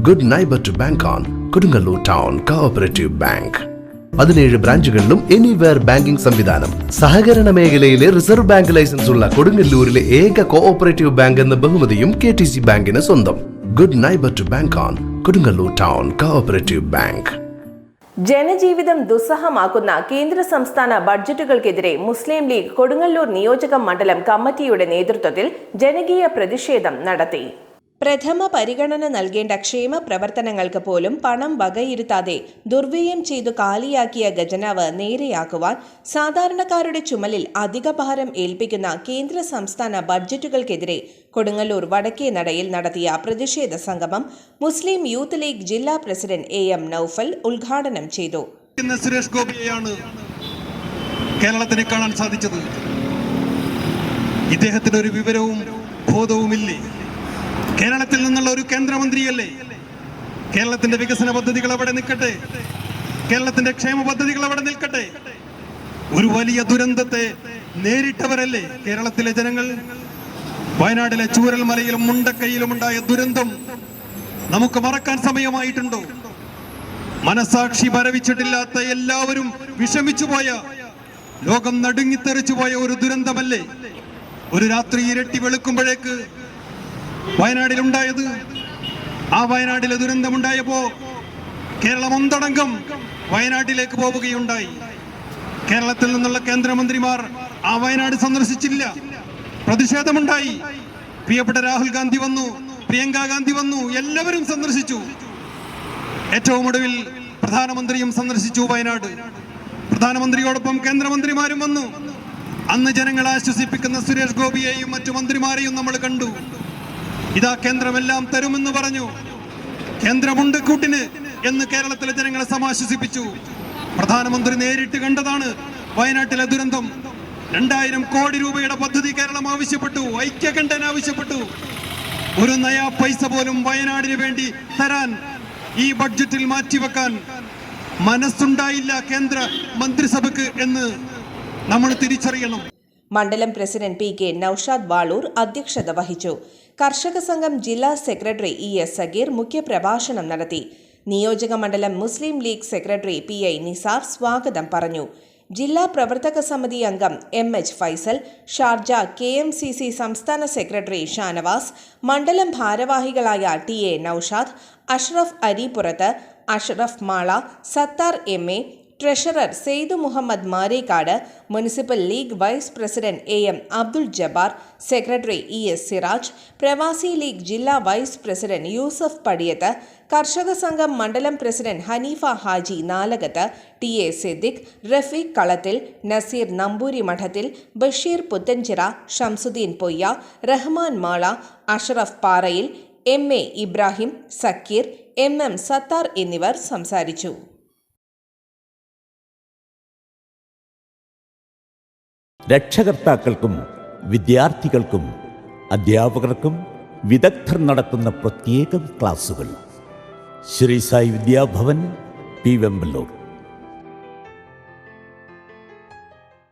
Good neighbour to bank on Kodungallur town cooperative bank. 17 ബ്രാഞ്ചുകളിലും anywhere banking സംവിധാനം. സഹകരണ മേഖലയിലെ റിസർവ് ബാങ്ക് ലൈസൻസ് ഉള്ള കൊടുങ്ങല്ലൂരിലെ ഏക കോഓപ്പറേറ്റീവ് ബാങ്ക് എന്ന ബഹുമതിയും KTC ബാങ്കിന് സ്വന്തം. Good neighbour to bank on Kodungallur town cooperative bank. ജനജീവിതം ദുസ്സഹമാക്കുന്ന കേന്ദ്ര സംസ്ഥാന ബഡ്ജറ്റുകൾക്കെതിരെ മുസ്ലിം ലീഗ് കൊടുങ്ങല്ലൂർ നിയോജക മണ്ഡലം കമ്മിറ്റിയുടെ നേതൃത്വത്തിൽ ജനകീയ പ്രതിഷേധം നടത്തി. പ്രഥമ പരിഗണന നൽകേണ്ട ക്ഷേമ പ്രവർത്തനങ്ങൾക്ക് പോലും പണം വകയിരുത്താതെ ദുർവ്യയം ചെയ്തു കാലിയാക്കിയ ഖജനാവ് നേരെയാക്കുവാൻ സാധാരണക്കാരുടെ ചുമലിൽ അധിക ഭാരം ഏൽപ്പിക്കുന്ന കേന്ദ്ര സംസ്ഥാന ബഡ്ജറ്റുകൾക്കെതിരെ കൊടുങ്ങല്ലൂർ വടക്കേ നടയിൽ നടത്തിയ പ്രതിഷേധ സംഗമം മുസ്ലിം യൂത്ത് ലീഗ് ജില്ലാ പ്രസിഡന്റ് AM നൌഫൽ ഉദ്ഘാടനം ചെയ്തു. സുരേഷ് ഗോപിയെയാണ് കേരളത്തിന് കാണാൻ സാധിച്ചത്. ഇദ്ദേഹത്തിന് ഒരു വിവരവും ബോധവുമില്ലേ. കേരളത്തിൽ നിന്നുള്ള ഒരു കേന്ദ്രമന്ത്രിയല്ലേ. കേരളത്തിന്റെ വികസന പദ്ധതികൾ അവിടെ നിൽക്കട്ടെ, കേരളത്തിന്റെ ക്ഷേമ പദ്ധതികൾ അവിടെ നിൽക്കട്ടെ. ഒരു വലിയ ദുരന്തത്തെ നേരിട്ടവരല്ലേ കേരളത്തിലെ ജനങ്ങൾ. വയനാട്ടിലെ ചൂരൽമലയിലും മുണ്ടക്കൈയിലും ഉണ്ടായ ദുരന്തം നമുക്ക് മറക്കാൻ സമയമായിട്ടുണ്ടോ? മനസാക്ഷി മരവിച്ചിട്ടില്ലാത്ത എല്ലാവരും വിഷമിച്ചുപോയ, ലോകം നടുങ്ങിത്തെറിച്ചുപോയ ഒരു ദുരന്തമല്ലേ ഒരു രാത്രി ഇരട്ടി വെളുക്കുമ്പോഴേക്ക് വയനാട്ടിലുണ്ടായത്. ആ വയനാട്ടിലെ ദുരന്തമുണ്ടായപ്പോ കേരളം ഒന്നടങ്കം വയനാട്ടിലേക്ക് പോവുകയുണ്ടായി. കേരളത്തിൽ നിന്നുള്ള കേന്ദ്രമന്ത്രിമാർ ആ വയനാട് സന്ദർശിച്ചില്ല. പ്രതിഷേധമുണ്ടായി. പ്രിയപ്പെട്ട രാഹുൽ ഗാന്ധി വന്നു, പ്രിയങ്ക ഗാന്ധി വന്നു, എല്ലാവരും സന്ദർശിച്ചു. ഏറ്റവും ഒടുവിൽ പ്രധാനമന്ത്രിയും സന്ദർശിച്ചു വയനാട്. പ്രധാനമന്ത്രിയോടൊപ്പം കേന്ദ്രമന്ത്രിമാരും വന്നു. അന്ന് ജനങ്ങളെ ആശ്വസിപ്പിക്കുന്ന സുരേഷ് ഗോപിയെയും മറ്റു മന്ത്രിമാരെയും നമ്മൾ കണ്ടു. ഇതാ കേന്ദ്രമെല്ലാം തരുമെന്ന് പറഞ്ഞു. കേന്ദ്രമുണ്ട് കൂട്ടിന് എന്ന് കേരളത്തിലെ ജനങ്ങളെ സമാശ്വസിപ്പിച്ചു. പ്രധാനമന്ത്രി നേരിട്ട് കണ്ടതാണ് വയനാട്ടിലെ ദുരന്തം. 2000 കോടി രൂപയുടെ പദ്ധതി കേരളം ആവശ്യപ്പെട്ടു, ഐക്യകണ്ഠേന ആവശ്യപ്പെട്ടു. ഒരു നയാ പൈസ പോലും വയനാടിന് വേണ്ടി തരാൻ ഈ ബഡ്ജറ്റിൽ മാറ്റിവെക്കാൻ മനസ്സുണ്ടായില്ല കേന്ദ്ര മന്ത്രിസഭയ്ക്ക് എന്ന് നമ്മൾ തിരിച്ചറിയണം. മണ്ഡലം പ്രസിഡന്റ് PK നൌഷാദ് വാളൂർ അധ്യക്ഷത വഹിച്ചു. കർഷക സംഘം ജില്ലാ സെക്രട്ടറി ES സഗീർ മുഖ്യപ്രഭാഷണം നടത്തി. നിയോജക മണ്ഡലം മുസ്ലിം ലീഗ് സെക്രട്ടറി PI നിസാർ സ്വാഗതം പറഞ്ഞു. ജില്ലാ പ്രവർത്തക സമിതി അംഗം MH ഫൈസൽ, ഷാർജ KMCC സംസ്ഥാന സെക്രട്ടറി ഷാനവാസ്, മണ്ഡലം ഭാരവാഹികളായ TA Noushad, Ashraf Arippurath, Ashraf Mala, Sathar MA, treasurer Saidu Muhammad Marekkad, municipal league vice president AM Abdul Jabbar, secretary ES Siraj, Pravasi League ജില്ലാ വൈസ് പ്രസിഡന്റ് യൂസഫ് പടിയത്ത്, കർഷക സംഘം മണ്ഡലം പ്രസിഡന്റ് ഹനീഫ ഹാജി നാലകത്ത്, TA സിദ്ദിഖ്, റഫീഖ് കളത്തിൽ, നസീർ നമ്പൂരി മഠത്തിൽ, ബഷീർ പുത്തൻചിറ, ഷംസുദ്ദീൻ പൊയ്യ, റഹ്മാൻ മാള, അഷ്റഫ് പാറയിൽ, MA ഇബ്രാഹിം, സക്കീർ, MM സത്താർ എന്നിവർ സംസാരിച്ചു. രക്ഷകർത്താക്കൾക്കും വിദ്യാർത്ഥികൾക്കും അധ്യാപകർക്കും വിദഗ്ധർ നടത്തുന്ന പ്രത്യേകം ക്ലാസുകൾ. ശ്രീ സായി വിദ്യാഭവൻ, P വെമ്പലൂർ.